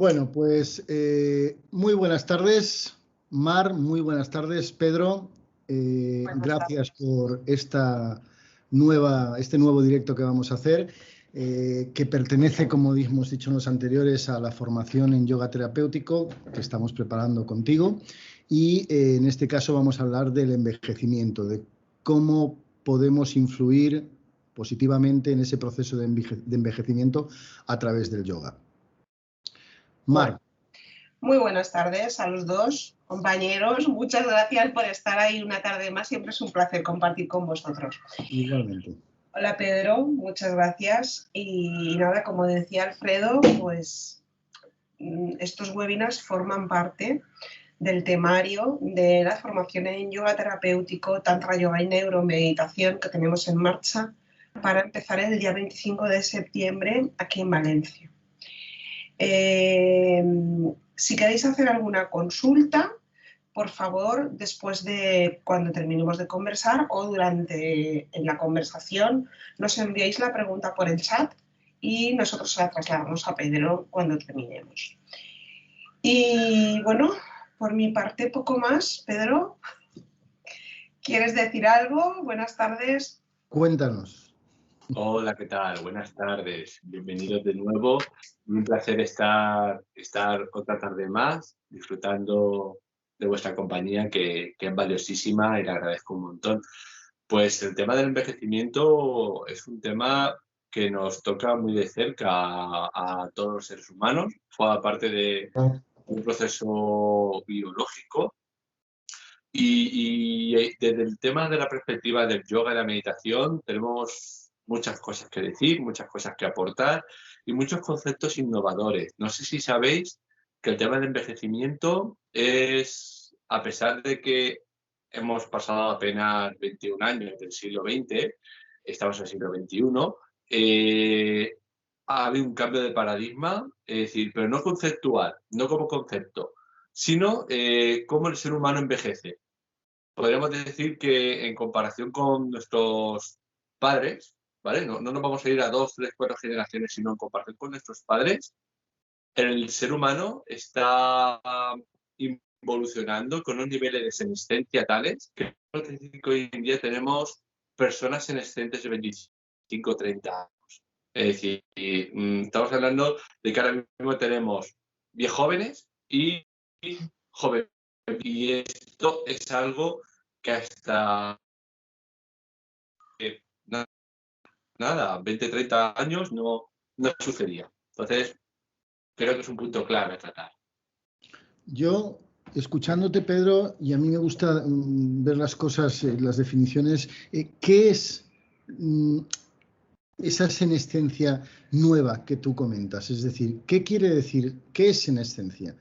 Bueno, pues muy buenas tardes, Mar, muy buenas tardes, Pedro. Gracias por este nuevo directo que vamos a hacer, que pertenece, como hemos dicho en los anteriores, a la formación en yoga terapéutico que estamos preparando contigo. Y en este caso vamos a hablar del envejecimiento, de cómo podemos influir positivamente en ese proceso de envejecimiento a través del yoga. Mar. Bueno, muy buenas tardes a los dos compañeros. Muchas gracias por estar ahí una tarde más. Siempre es un placer compartir con vosotros. Igualmente. Hola Pedro, muchas gracias. Y nada, como decía Alfredo, pues estos webinars forman parte del temario de la formación en yoga terapéutico, tantra, yoga y neuromeditación que tenemos en marcha para empezar el día 25 de septiembre aquí en Valencia. Si queréis hacer alguna consulta, por favor, después de cuando terminemos de conversar o en la conversación, nos enviáis la pregunta por el chat y nosotros la trasladamos a Pedro cuando terminemos. Y bueno, por mi parte poco más. Pedro, ¿quieres decir algo? Buenas tardes. Cuéntanos. Hola, ¿qué tal? Buenas tardes. Bienvenidos de nuevo. Un placer estar otra tarde más disfrutando de vuestra compañía, que es valiosísima y le agradezco un montón. Pues el tema del envejecimiento es un tema que nos toca muy de cerca a todos los seres humanos. Forma parte de un proceso biológico. Y desde el tema de la perspectiva del yoga y la meditación tenemos muchas cosas que decir, muchas cosas que aportar y muchos conceptos innovadores. No sé si sabéis que el tema del envejecimiento es, a pesar de que hemos pasado apenas 21 años del siglo XX, estamos en el siglo XXI, ha habido un cambio de paradigma, es decir, pero no conceptual, no como concepto, sino cómo el ser humano envejece. Podríamos decir que en comparación con nuestros padres, ¿vale? No nos vamos a ir a 2, 3, 4 generaciones, sino en comparación con nuestros padres, el ser humano está evolucionando con unos niveles de senescencia tales que hoy en día tenemos personas senescentes de 25 o 30 años. Es decir, estamos hablando de que ahora mismo tenemos jóvenes y jóvenes. Y esto es algo que hasta nada, 20, 30 años no sucedía. Entonces, creo que es un punto clave a tratar. Yo, escuchándote, Pedro, y a mí me gusta ver las cosas, las definiciones, ¿qué es esa senescencia nueva que tú comentas? Es decir, ¿qué quiere decir? ¿Qué es senescencia?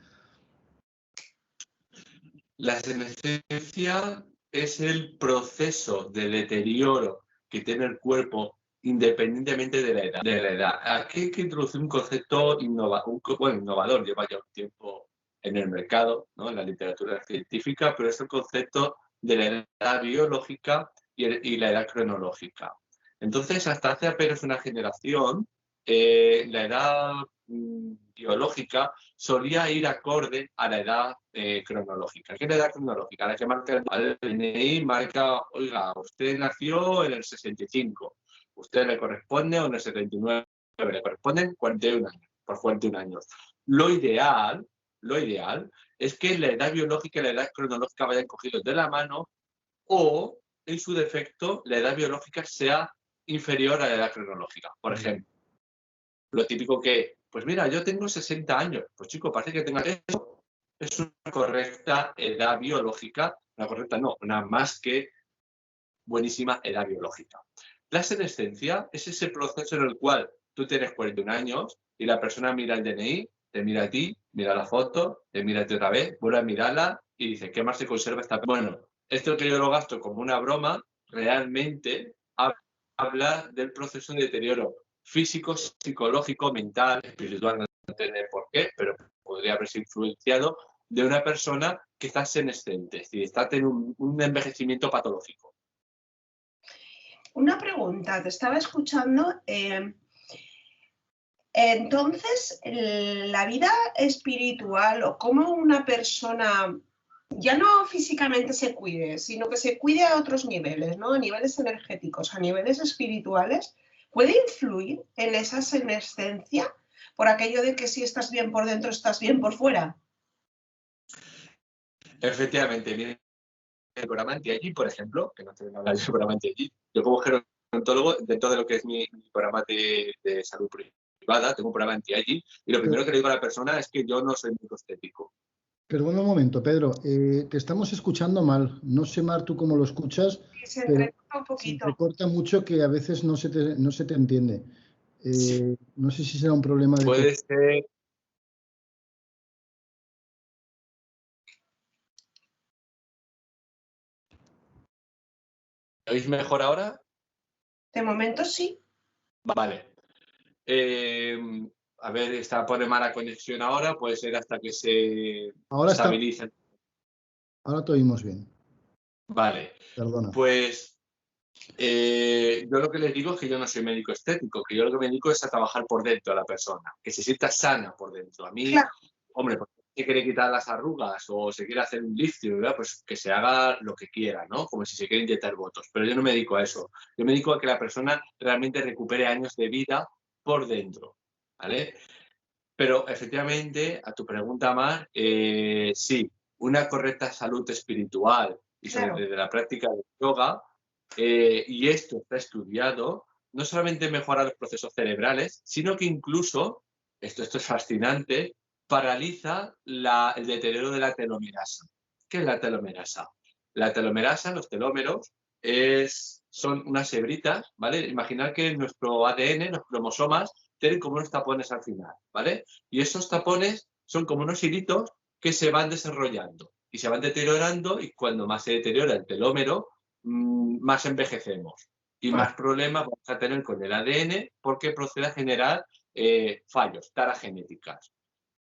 La senescencia es el proceso de deterioro que tiene el cuerpo independientemente de la edad. Aquí hay que introducir un concepto innovador, lleva ya un tiempo en el mercado, ¿no? En la literatura científica, pero es el concepto de la edad biológica y la edad cronológica. Entonces, hasta hace apenas una generación, la edad biológica solía ir acorde a la edad cronológica. ¿Qué es la edad cronológica? La que marca el DNI, marca, oiga, usted nació en el 65, usted le corresponde, o en el 79, le corresponden 41 años, por 41 años. Lo ideal es que la edad biológica y la edad cronológica vayan cogidos de la mano, o, en su defecto, la edad biológica sea inferior a la edad cronológica. Por ejemplo, lo típico que, pues mira, yo tengo 60 años. Pues chico, parece que tengas eso. Es una correcta edad biológica, una más que buenísima edad biológica. La senescencia es ese proceso en el cual tú tienes 41 años y la persona mira el DNI, te mira a ti, mira la foto, te mira a ti otra vez, vuelve a mirarla y dice, ¿qué más se conserva esta? Bueno, esto que yo lo gasto como una broma, realmente habla del proceso de deterioro físico, psicológico, mental, espiritual, no entiendo por qué, pero podría haberse influenciado de una persona que está senescente, es decir, está teniendo un envejecimiento patológico. Una pregunta, te estaba escuchando. Entonces, la vida espiritual o cómo una persona ya no físicamente se cuide, sino que se cuide a otros niveles, ¿no? A niveles energéticos, a niveles espirituales, puede influir en esa senescencia por aquello de que si estás bien por dentro, estás bien por fuera. Efectivamente, mira, el programa anti-aging, por ejemplo, que no te voy a hablar del programa anti-aging, yo como gerontólogo, dentro de lo que es mi programa de salud privada, tengo un programa anti-aging, y lo primero que le digo a la persona es que yo no soy médico estético. Perdona un momento, Pedro, te estamos escuchando mal. No sé, Mar, tú cómo lo escuchas, Se pero entrecorta un se poquito. entrecorta mucho que a veces no se te entiende. Sí. No sé si será un problema de... Puede ser... ¿Me oís mejor ahora? De momento sí. Vale. A ver, pone mala conexión ahora, puede ser hasta que se Ahora estabilice. ahora te oímos bien. Vale. Perdona. Pues yo lo que les digo es que yo no soy médico estético, que yo lo que me dedico es a trabajar por dentro a la persona, que se sienta sana por dentro. A mí, Claro. hombre, porque se quiere quitar las arrugas o se quiere hacer un lifting, ¿verdad? Pues que se haga lo que quiera, ¿no? Como si se quiere inyectar botox. Pero yo no me dedico a eso. Yo me dedico a que la persona realmente recupere años de vida por dentro, ¿vale? Pero efectivamente, a tu pregunta, Mar, sí, una correcta salud espiritual y sobre Claro. todo de la práctica del yoga, y esto está estudiado, no solamente mejora los procesos cerebrales, sino que incluso, esto es fascinante, paraliza el deterioro de la telomerasa. ¿Qué es la telomerasa? La telomerasa, los telómeros, son unas hebritas, ¿vale? Imaginar que nuestro ADN, los cromosomas, tienen como unos tapones al final, ¿vale? Y esos tapones son como unos hilitos que se van desarrollando y se van deteriorando, y cuando más se deteriora el telómero, más envejecemos y más problemas vamos a tener con el ADN porque procede a generar fallos, taras genéticas.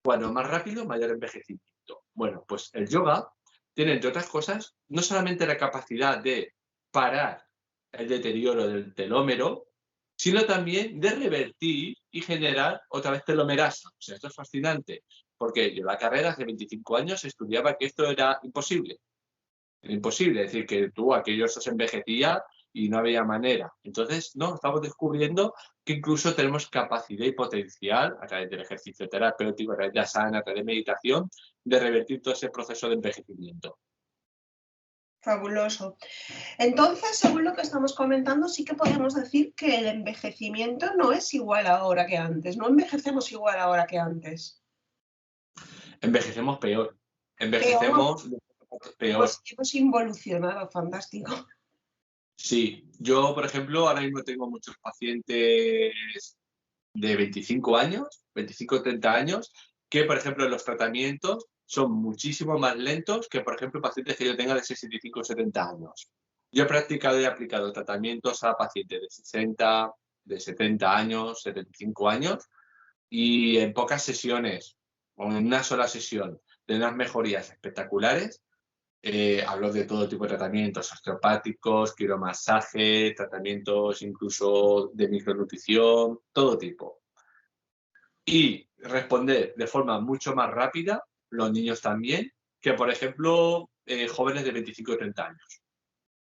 Cuando más rápido, mayor envejecimiento. Bueno, pues el yoga tiene, entre otras cosas, no solamente la capacidad de parar el deterioro del telómero, sino también de revertir y generar otra vez telomerasa. O sea, esto es fascinante, porque yo la carrera hace 25 años estudiaba que esto era imposible. Era imposible, es decir, que aquello se envejecía y no había manera. Entonces, no, estamos descubriendo que incluso tenemos capacidad y potencial, a través del ejercicio terapéutico, a través de asana, a través de meditación, de revertir todo ese proceso de envejecimiento. Fabuloso. Entonces, según lo que estamos comentando, sí que podemos decir que el envejecimiento no es igual ahora que antes, no envejecemos igual ahora que antes. Envejecemos peor. Envejecemos peor. Hemos involucionado, fantástico. Sí, yo, por ejemplo, ahora mismo tengo muchos pacientes de 25 años, 25 o 30 años, que, por ejemplo, los tratamientos son muchísimo más lentos que, por ejemplo, pacientes que yo tenga de 65 o 70 años. Yo he practicado y aplicado tratamientos a pacientes de 60, de 70 años, 75 años, y en pocas sesiones, o en una sola sesión, de unas mejorías espectaculares. Hablo de todo tipo de tratamientos, osteopáticos, quiromasaje, tratamientos incluso de micronutrición, todo tipo. Y responder de forma mucho más rápida, los niños también, que por ejemplo jóvenes de 25 o 30 años.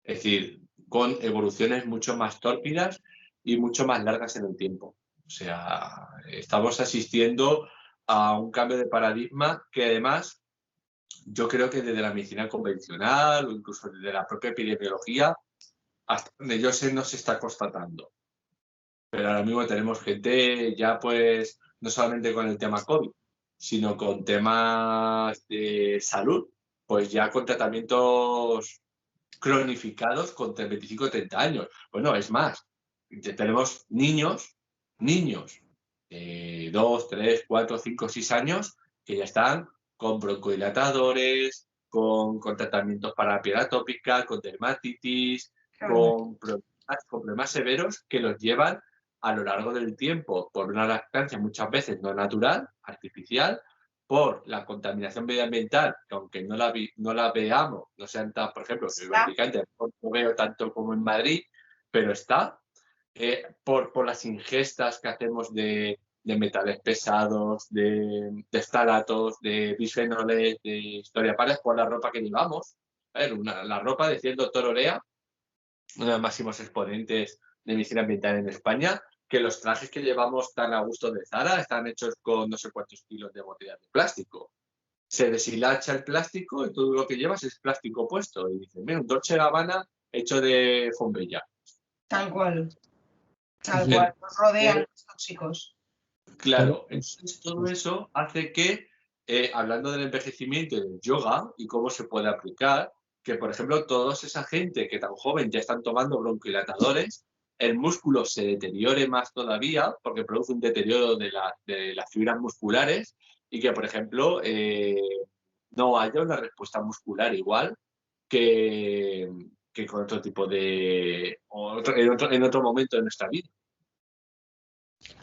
Es decir, con evoluciones mucho más tórpidas y mucho más largas en el tiempo. O sea, estamos asistiendo a un cambio de paradigma que además yo creo que desde la medicina convencional o incluso desde la propia epidemiología, hasta donde yo sé, no se está constatando. Pero ahora mismo tenemos gente ya pues no solamente con el tema COVID, sino con temas de salud, pues ya con tratamientos cronificados con 25 o 30 años. Bueno, es más, tenemos niños de 2, 3, 4, 5, 6 años que ya están con broncodilatadores, con tratamientos para piel atópica, con dermatitis, con problemas severos que los llevan a lo largo del tiempo por una lactancia muchas veces no natural, artificial, por la contaminación medioambiental, que aunque no la veamos, no sean tan, por ejemplo, en Alicante no veo tanto como en Madrid, pero está, por las ingestas que hacemos de de metales pesados, de ftalatos, de bisfenoles, de historia para por la ropa que llevamos. A ver, la ropa, decía el doctor Orea, uno de los máximos exponentes de medicina ambiental en España, que los trajes que llevamos tan a gusto de Zara están hechos con no sé cuántos kilos de botellas de plástico. Se deshilacha el plástico y todo lo que llevas es plástico puesto. Y dicen, mira, un Dolce & Gabbana hecho de Fonbella. Tal cual. Tal Sí, cual. Nos rodean los tóxicos. Claro, entonces todo eso hace que, hablando del envejecimiento y del yoga y cómo se puede aplicar, que por ejemplo toda esa gente que tan joven ya están tomando bronquilatadores, el músculo se deteriore más todavía porque produce un deterioro de las fibras musculares y que por ejemplo no haya una respuesta muscular igual que con otro tipo en otro momento de nuestra vida.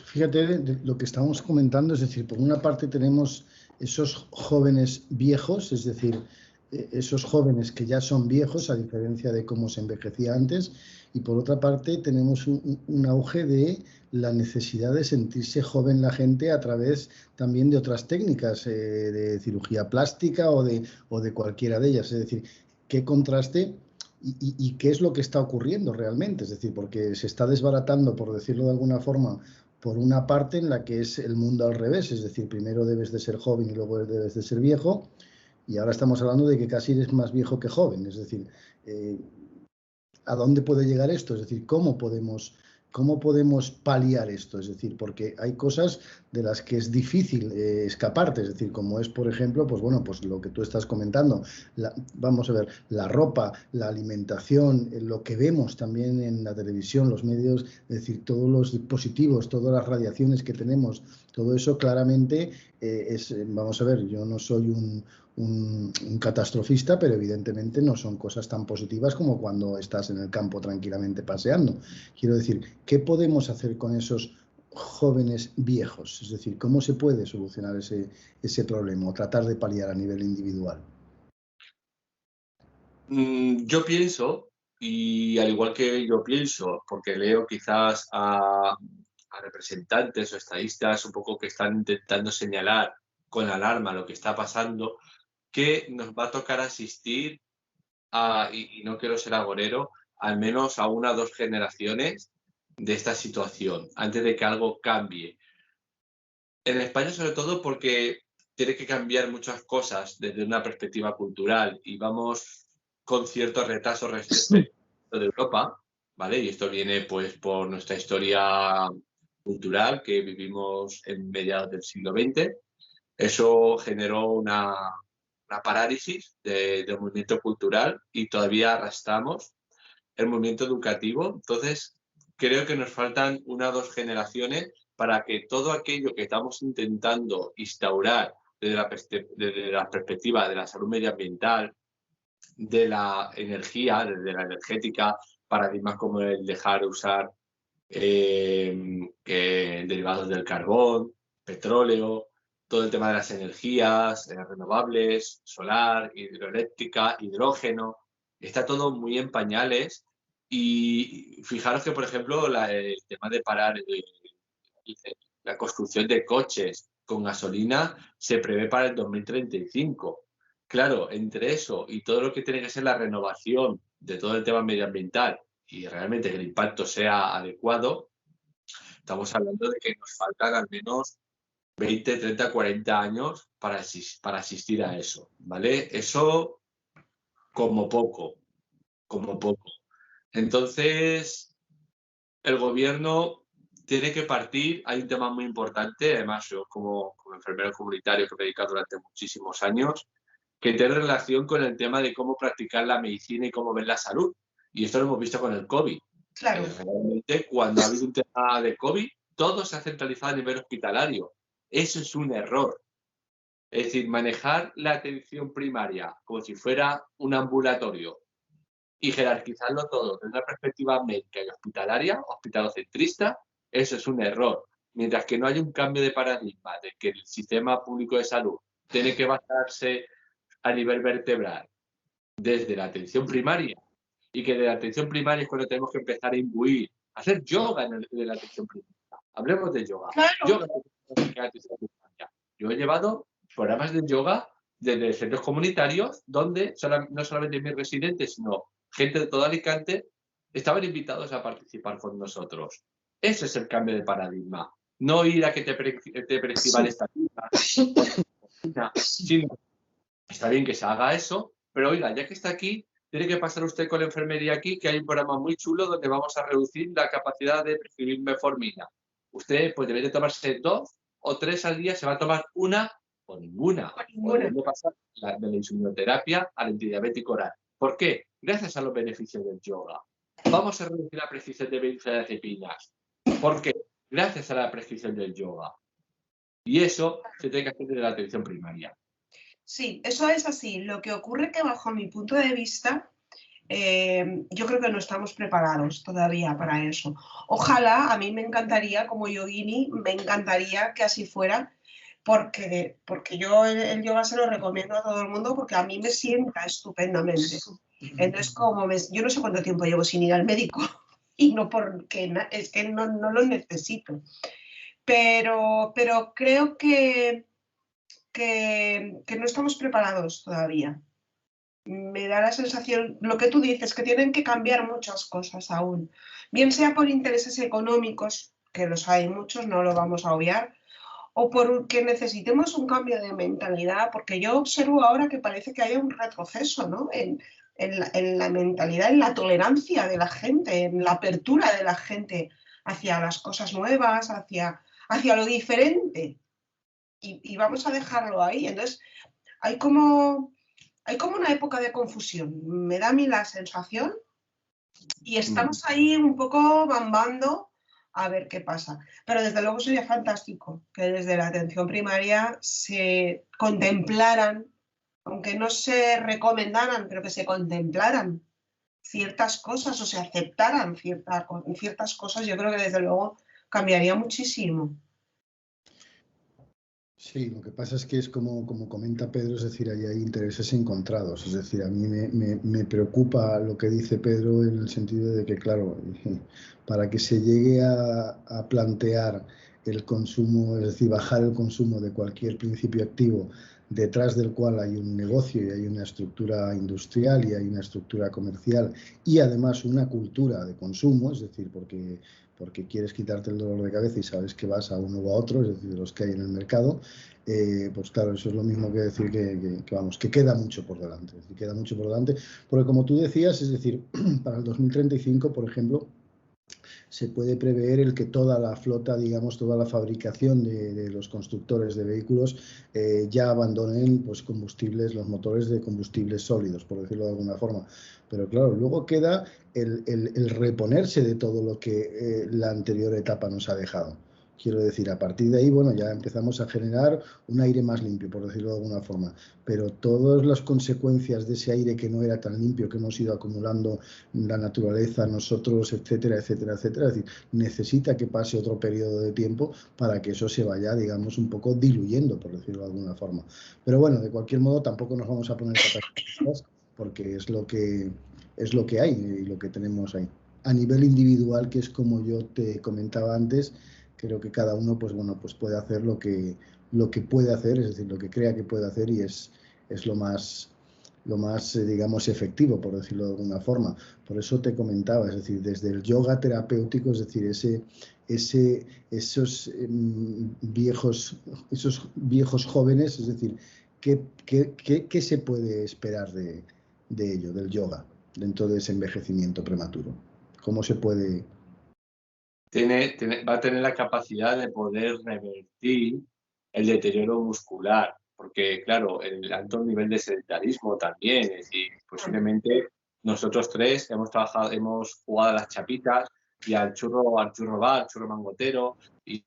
Fíjate de lo que estábamos comentando, es decir, por una parte tenemos esos jóvenes viejos, es decir, esos jóvenes que ya son viejos a diferencia de cómo se envejecía antes, y por otra parte tenemos un auge de la necesidad de sentirse joven la gente a través también de otras técnicas, de cirugía plástica o de cualquiera de ellas, es decir, qué contraste. ¿Y qué es lo que está ocurriendo realmente? Es decir, porque se está desbaratando, por decirlo de alguna forma, por una parte en la que es el mundo al revés, es decir, primero debes de ser joven y luego debes de ser viejo, y ahora estamos hablando de que casi eres más viejo que joven, es decir, ¿a dónde puede llegar esto? Es decir, ¿cómo podemos paliar esto? Es decir, porque hay cosas de las que es difícil escaparte, es decir, como es, por ejemplo, pues bueno, pues lo que tú estás comentando, vamos a ver, la ropa, la alimentación, lo que vemos también en la televisión, los medios, es decir, todos los dispositivos, todas las radiaciones que tenemos, todo eso claramente vamos a ver, yo no soy un catastrofista, pero evidentemente no son cosas tan positivas como cuando estás en el campo tranquilamente paseando. Quiero decir, ¿qué podemos hacer con esos jóvenes viejos? Es decir, ¿cómo se puede solucionar ese problema o tratar de paliar a nivel individual? Yo pienso, y al igual que yo pienso, porque leo quizás a representantes o estadistas un poco que están intentando señalar con alarma lo que está pasando, que nos va a tocar asistir y no quiero ser agorero, al menos a 1 o 2 generaciones de esta situación, antes de que algo cambie. En España, sobre todo, porque tiene que cambiar muchas cosas desde una perspectiva cultural y vamos con cierto retraso respecto de Europa, ¿vale? Y esto viene pues por nuestra historia cultural que vivimos en mediados del siglo XX. Eso generó una parálisis del movimiento cultural y todavía arrastramos el movimiento educativo. Entonces, creo que nos faltan 1 o 2 generaciones para que todo aquello que estamos intentando instaurar desde la perspectiva de la salud medioambiental, de la energía, desde la energética, paradigmas como el dejar de usar derivados del carbón, petróleo, todo el tema de las energías renovables, solar, hidroeléctrica, hidrógeno, está todo muy en pañales y fijaros que, por ejemplo, el tema de parar la construcción de coches con gasolina se prevé para el 2035. Claro, entre eso y todo lo que tiene que ser la renovación de todo el tema medioambiental y realmente que el impacto sea adecuado, estamos hablando de que nos faltan al menos 20, 30, 40 años para asistir a eso, ¿vale? Eso como poco, como poco. Entonces, el gobierno tiene que partir, hay un tema muy importante, además yo como enfermero comunitario que me he dedicado durante muchísimos años, que tiene relación con el tema de cómo practicar la medicina y cómo ver la salud. Y esto lo hemos visto con el COVID. Claro. Realmente, cuando ha habido un tema de COVID, todo se ha centralizado a nivel hospitalario. Eso es un error. Es decir, manejar la atención primaria como si fuera un ambulatorio y jerarquizarlo todo desde una perspectiva médica y hospitalaria, hospitalocentrista, eso es un error. Mientras que no hay un cambio de paradigma de que el sistema público de salud tiene que basarse a nivel vertebral desde la atención primaria y que de la atención primaria es cuando tenemos que empezar a imbuir, a hacer yoga de la atención primaria, Hablemos de yoga. Claro. Yo he llevado programas de yoga desde centros comunitarios donde no solamente mis residentes, sino gente de todo Alicante estaban invitados a participar con nosotros. Ese es el cambio de paradigma. No ir a que te prescriban esta vida, sino está bien que se haga eso, pero oiga, ya que está aquí, tiene que pasar usted con la enfermería aquí, que hay un programa muy chulo donde vamos a reducir la capacidad de prescribir metformina. Usted, pues, debe de tomarse 2 o 3 al día, se va a tomar una o ninguna. Podemos pasar de la insulinoterapia al antidiabético oral. ¿Por qué? Gracias a los beneficios del yoga. Vamos a reducir la prescripción de benzodiazepinas. ¿Por qué? Gracias a la prescripción del yoga. Y eso se tiene que hacer desde la atención primaria. Sí, eso es así. Lo que ocurre que bajo mi punto de vista, yo creo que no estamos preparados todavía para eso. Ojalá, a mí me encantaría, como yogini, me encantaría que así fuera, porque yo el yoga se lo recomiendo a todo el mundo porque a mí me sienta estupendamente. Entonces, yo no sé cuánto tiempo llevo sin ir al médico y no porque es que no lo necesito. Pero creo que no estamos preparados todavía. Me da la sensación, lo que tú dices, que tienen que cambiar muchas cosas aún. Bien sea por intereses económicos, que los hay muchos, no lo vamos a obviar, o porque necesitemos un cambio de mentalidad, porque yo observo ahora que parece que hay un retroceso, ¿no? en la mentalidad, en la tolerancia de la gente, en la apertura de la gente hacia las cosas nuevas, hacia lo diferente. Y vamos a dejarlo ahí. Entonces, hay como una época de confusión, me da a mí la sensación, y estamos ahí un poco bambando a ver qué pasa. Pero desde luego sería fantástico que desde la atención primaria se contemplaran, aunque no se recomendaran, pero que se contemplaran ciertas cosas o se aceptaran ciertas cosas. Yo creo que desde luego cambiaría muchísimo. Sí, lo que pasa es que es como comenta Pedro, es decir, ahí hay intereses encontrados. Es decir, a mí me preocupa lo que dice Pedro en el sentido de que, claro, para que se llegue a plantear el consumo, es decir, bajar el consumo de cualquier principio activo detrás del cual hay un negocio y hay una estructura industrial y hay una estructura comercial y además una cultura de consumo, es decir, porque quieres quitarte el dolor de cabeza y sabes que vas a uno u a otro, es decir, los que hay en el mercado, pues claro, eso es lo mismo que decir que queda mucho por delante. Es decir, queda mucho por delante, porque como tú decías, es decir, para el 2035, por ejemplo, se puede prever el que toda la flota, digamos, toda la fabricación de los constructores de vehículos ya abandonen pues, los motores de combustibles sólidos, por decirlo de alguna forma. Pero claro, luego queda el reponerse de todo lo que la anterior etapa nos ha dejado. Quiero decir, a partir de ahí, bueno, ya empezamos a generar un aire más limpio, por decirlo de alguna forma. Pero todas las consecuencias de ese aire que no era tan limpio, que hemos ido acumulando la naturaleza, nosotros, etcétera, etcétera, etcétera, es decir, necesita que pase otro periodo de tiempo para que eso se vaya, digamos, un poco diluyendo, por decirlo de alguna forma. Pero bueno, de cualquier modo, tampoco nos vamos a poner catastróficos porque es lo que hay y lo que tenemos ahí. A nivel individual, que es como yo te comentaba antes, creo que cada uno pues puede hacer lo que puede hacer, es decir, lo que crea que puede hacer y es lo más digamos efectivo, por decirlo de alguna forma. Por eso te comentaba, es decir, desde el yoga terapéutico, es decir, esos viejos jóvenes, es decir, ¿qué se puede esperar de ello, del yoga, dentro de ese envejecimiento prematuro? ¿Cómo se puede...? Va a tener la capacidad de poder revertir el deterioro muscular, porque claro, el alto nivel de sedentarismo también, es decir, posiblemente nosotros tres hemos jugado a las chapitas y al churro va, al churro mangotero, y